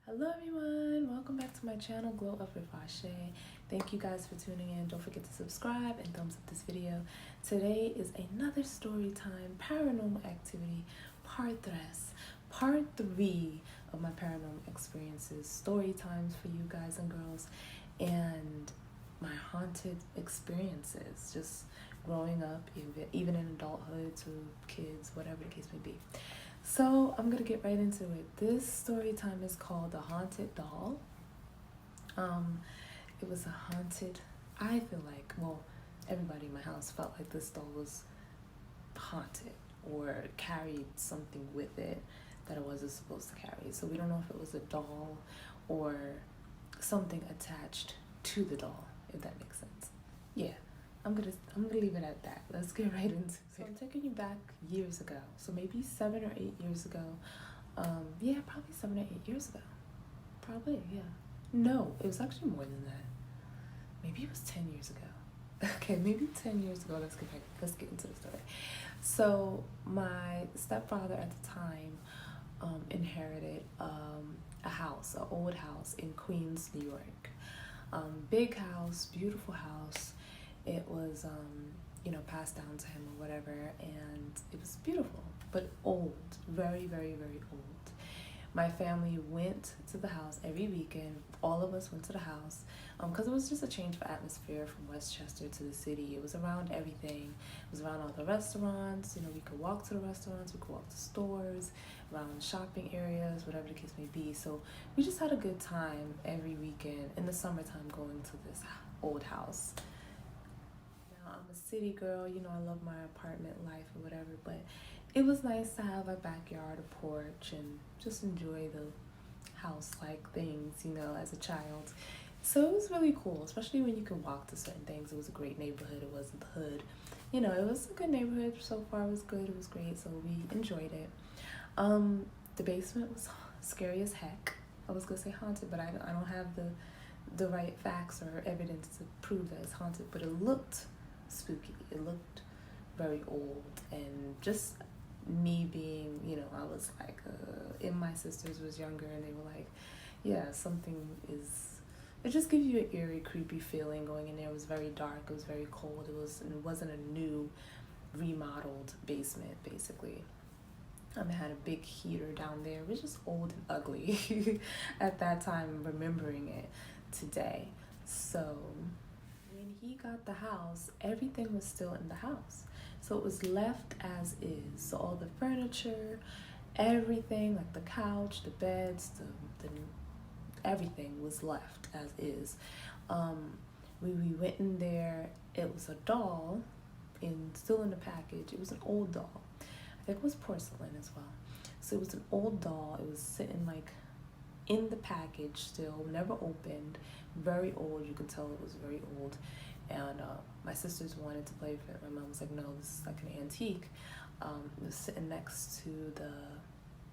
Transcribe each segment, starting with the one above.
Hello everyone, welcome back to my channel Glow Up with Ashe. Thank you guys for tuning in. Don't forget to subscribe and thumbs up this video. Today is another story time paranormal activity part 3 of my paranormal experiences, story times for you guys and girls, and my haunted experiences just growing up, even in adulthood, to kids, whatever the case may be. So I'm gonna get right into it. This story time is called The Haunted Doll. It was a haunted, I feel like, well, everybody in my house felt like this doll was haunted or carried something with it that it wasn't supposed to carry. So we don't know if it was a doll or something attached to the doll, if that makes sense. Yeah. I'm gonna leave it at that. Let's get right into it. So I'm taking you back years ago. So maybe 7 or 8 years ago. Yeah, probably 7 or 8 years ago. Probably, yeah. No, it was actually more than that. Maybe it was 10 years ago. Okay, maybe 10 years ago. Let's get into the story. So my stepfather at the time inherited a house, an old house in Queens, New York. Big house, beautiful house. It was, passed down to him or whatever, and it was beautiful, but old, very, very, very old. My family went to the house every weekend. All of us went to the house because it was just a change of atmosphere from Westchester to the city. It was around everything. It was around all the restaurants. We could walk to the restaurants, we could walk to stores, around shopping areas, whatever the case may be. So we just had a good time every weekend in the summertime going to this old house. I'm a city girl, I love my apartment life or whatever, but it was nice to have a backyard, a porch, and just enjoy the house-like things, as a child. So it was really cool, especially when you could walk to certain things. It was a great neighborhood. It wasn't the hood. It was a good neighborhood. So far, it was good. It was great. So we enjoyed it. The basement was scary as heck. I was going to say haunted, but I don't have the right facts or evidence to prove that it's haunted, but it looked spooky. It looked very old, and just me being, I was like, and my sisters was younger, and they were like, yeah, something is. It just gives you an eerie, creepy feeling going in there. It was very dark. It was very cold. It wasn't a new, remodeled basement, basically. It had a big heater down there. It was just old and ugly at that time, remembering it today. So when he got the house, everything was still in the house. So it was left as is. So all the furniture, everything, like the couch, the beds, the everything was left as is. We went in there. It was a doll, still in the package. It was an old doll. I think it was porcelain as well. So it was an old doll. It was sitting like in the package still, never opened, very old. You could tell it was very old. And my sisters wanted to play with it. My mom was like, no, this is like an antique. It was sitting next to the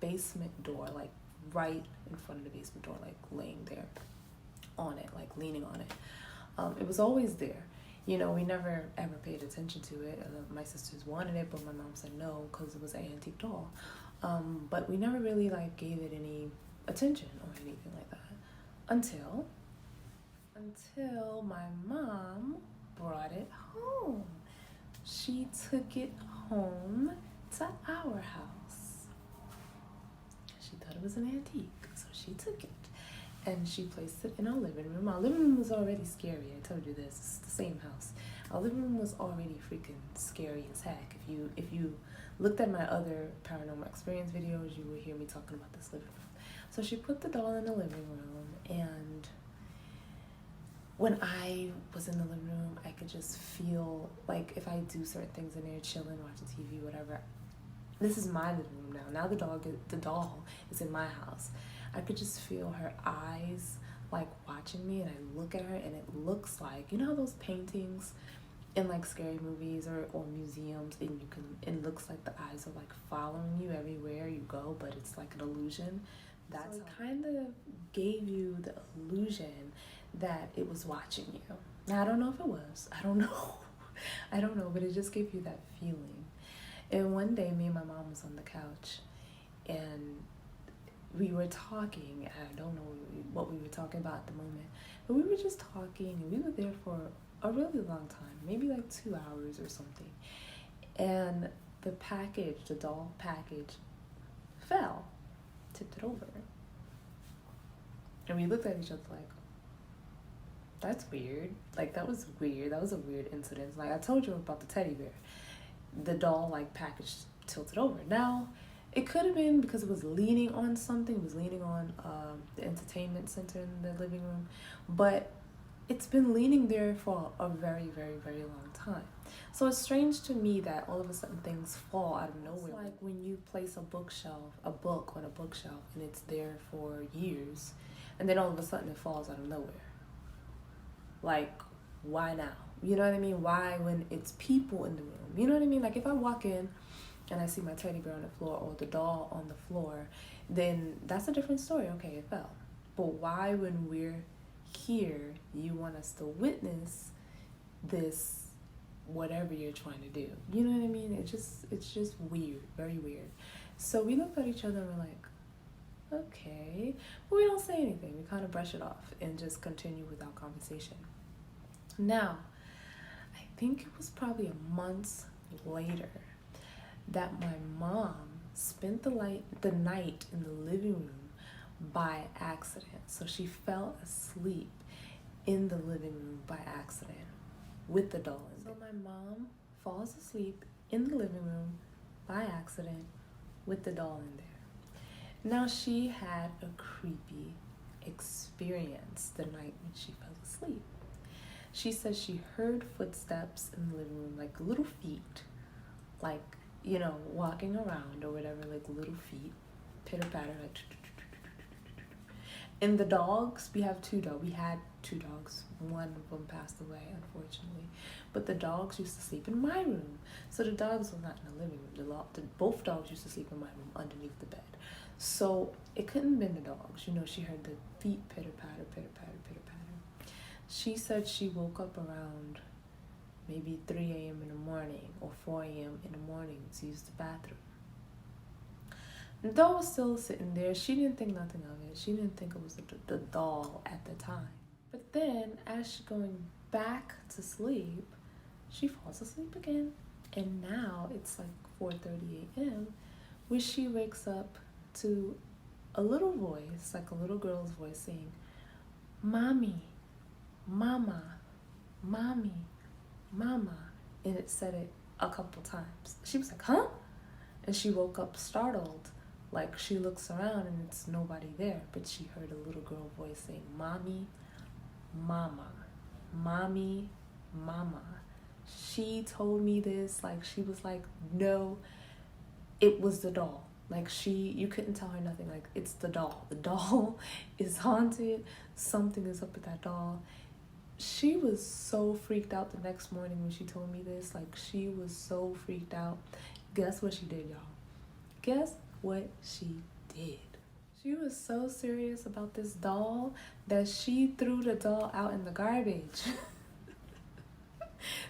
basement door, like right in front of the basement door, like laying there on it, like leaning on it. It was always there. We never ever paid attention to it. My sisters wanted it, but my mom said no because it was an antique doll. But we never really like gave it any attention or anything like that until my mom brought it home. She took it home to our house. She thought it was an antique, so she took it and she placed it in our living room. Our living room was already scary. I told you this. It's the same house. Our living room was already freaking scary as heck. If you looked at my other paranormal experience videos, you would hear me talking about this living room. So she put the doll in the living room, and when I was in the living room, I could just feel like if I do certain things in there, chilling, watching TV, whatever. This is my living room now. Now the doll is in my house. I could just feel her eyes like watching me, and I look at her, and it looks like, how those paintings in like scary movies or museums, and it looks like the eyes are like following you everywhere you go, but it's like an illusion. That's kind of gave you the illusion that it was watching you. Now I don't know if it was. I don't know, but it just gave you that feeling. And one day, me and my mom was on the couch, and we were talking. I don't know what we were talking about at the moment, but we were just talking, and we were there for a really long time, maybe like 2 hours or something. And the doll package, fell, tipped it over. And we looked at each other like, that's weird. Like, that was weird. That was a weird incident. Like, I told you about the teddy bear. The doll, like, package tilted over. Now, it could have been because it was leaning on something. It was leaning on the entertainment center in the living room. But it's been leaning there for a very, very, very long time. So it's strange to me that all of a sudden things fall out of nowhere. It's like when you place a book on a bookshelf, and it's there for years, and then all of a sudden it falls out of nowhere. Like, why now? You know what I mean? Why when it's people in the room? You know what I mean? Like, if I walk in and I see my teddy bear on the floor or the doll on the floor, then that's a different story. Okay, it fell. But why when we're here, you want us to witness this, whatever you're trying to do? You know what I mean? It's just weird, very weird. So we looked at each other and we're like, okay. But we don't say anything. We kind of brush it off and just continue with our conversation. Now, I think it was probably a month later that my mom spent the night in the living room by accident. So she fell asleep in the living room by accident with the doll in there. So my mom falls asleep in the living room by accident with the doll in there. Now, she had a creepy experience the night when she fell asleep. She said she heard footsteps in the living room, like little feet, like, you know, walking around or whatever, like little feet, pitter-patter, like. And the dogs, we had 2 dogs. One of them passed away, unfortunately. But the dogs used to sleep in my room. So the dogs were not in the living room. Both dogs used to sleep in my room underneath the bed. So it couldn't have been the dogs. You know, she heard the feet pitter-patter, pitter-patter, pitter-patter. She said she woke up around maybe 3 a.m. in the morning or 4 a.m. in the morning to use the bathroom. The doll was still sitting there. She didn't think nothing of it. She didn't think it was the doll at the time. But then, as she's going back to sleep, she falls asleep again. And now it's like 4:30 a.m. where she wakes up to a little voice, like a little girl's voice, saying, "Mommy, mama, mommy, mama." And it said it a couple times. She was like, "Huh?" And she woke up startled. Like, she looks around and it's nobody there, but she heard a little girl voice saying, "Mommy, mama, mommy, mama." She told me this, like, she was like, no, it was the doll. Like, you couldn't tell her nothing. Like, it's the doll. The doll is haunted. Something is up with that doll. She was so freaked out the next morning when she told me this. Like, she was so freaked out. Guess what she did, y'all? Guess what she did? She was so serious about this doll that she threw the doll out in the garbage.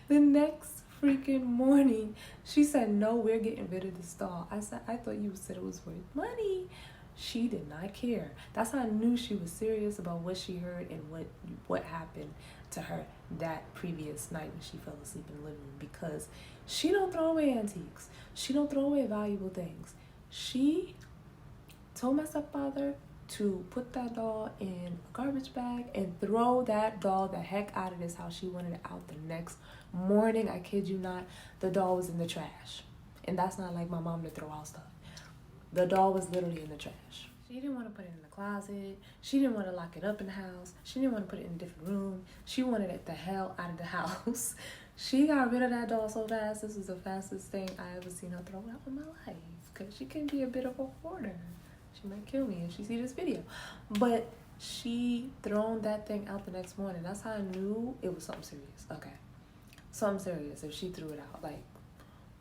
The next freaking morning, she said, "No, we're getting rid of this doll." I said, "I thought you said it was worth money." She did not care. That's how I knew she was serious about what she heard and what happened to her that previous night when she fell asleep in the living room, because she don't throw away antiques. She don't throw away valuable things. She told my stepfather to put that doll in a garbage bag and throw that doll the heck out of this house. She wanted it out the next morning. I kid you not. The doll was in the trash. And that's not like my mom to throw out stuff. The doll was literally in the trash. She didn't want to put it in the closet. She didn't want to lock it up in the house. She didn't want to put it in a different room. She wanted it the hell out of the house. She got rid of that doll so fast. This was the fastest thing I ever seen her throw out in my life. Because she can be a bit of a hoarder. She might kill me if she see this video. But she thrown that thing out the next morning. That's how I knew it was something serious. Okay. Something serious if she threw it out. Like,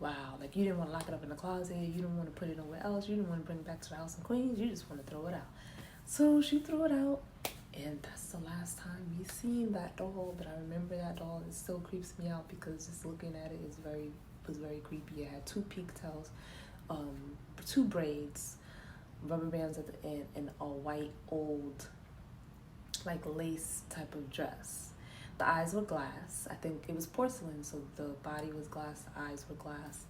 wow. Like, you didn't want to lock it up in the closet. You didn't want to put it nowhere else. You didn't want to bring it back to the house in Queens. You just want to throw it out. So she threw it out. And that's the last time we seen that doll. But I remember that doll. It still creeps me out because just looking at it was very creepy. It had 2 pigtails, 2 braids, rubber bands at the end, and a white old like lace type of dress. The eyes were glass. I think it was porcelain, so the body was glass, the eyes were glass.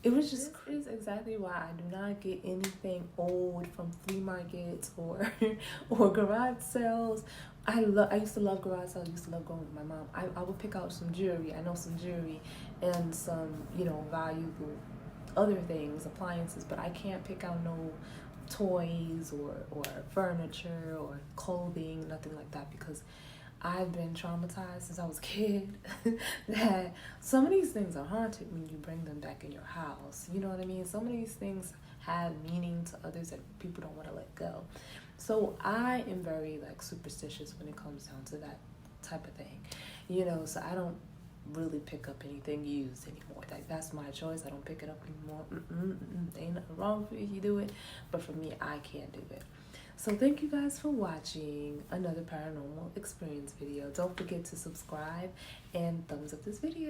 It was just is exactly why I do not get anything old from flea markets or or garage sales. I used to love garage sales. I used to love going with my mom. I would pick out some jewelry. I know some jewelry and some, you know, valuable other things, appliances, but I can't pick out no toys or furniture or clothing, nothing like that, because I've been traumatized since I was a kid that some of these things are haunted when you bring them back in your house. You know what I mean? Some of these things have meaning to others that people don't want to let go. So I am very like superstitious when it comes down to that type of thing. You know, so I don't really pick up anything used anymore. Like, that's my choice. I don't pick it up anymore. Ain't nothing wrong with you do it, but for me, I can't do it. So thank you guys for watching another paranormal experience video. Don't forget to subscribe and thumbs up this video.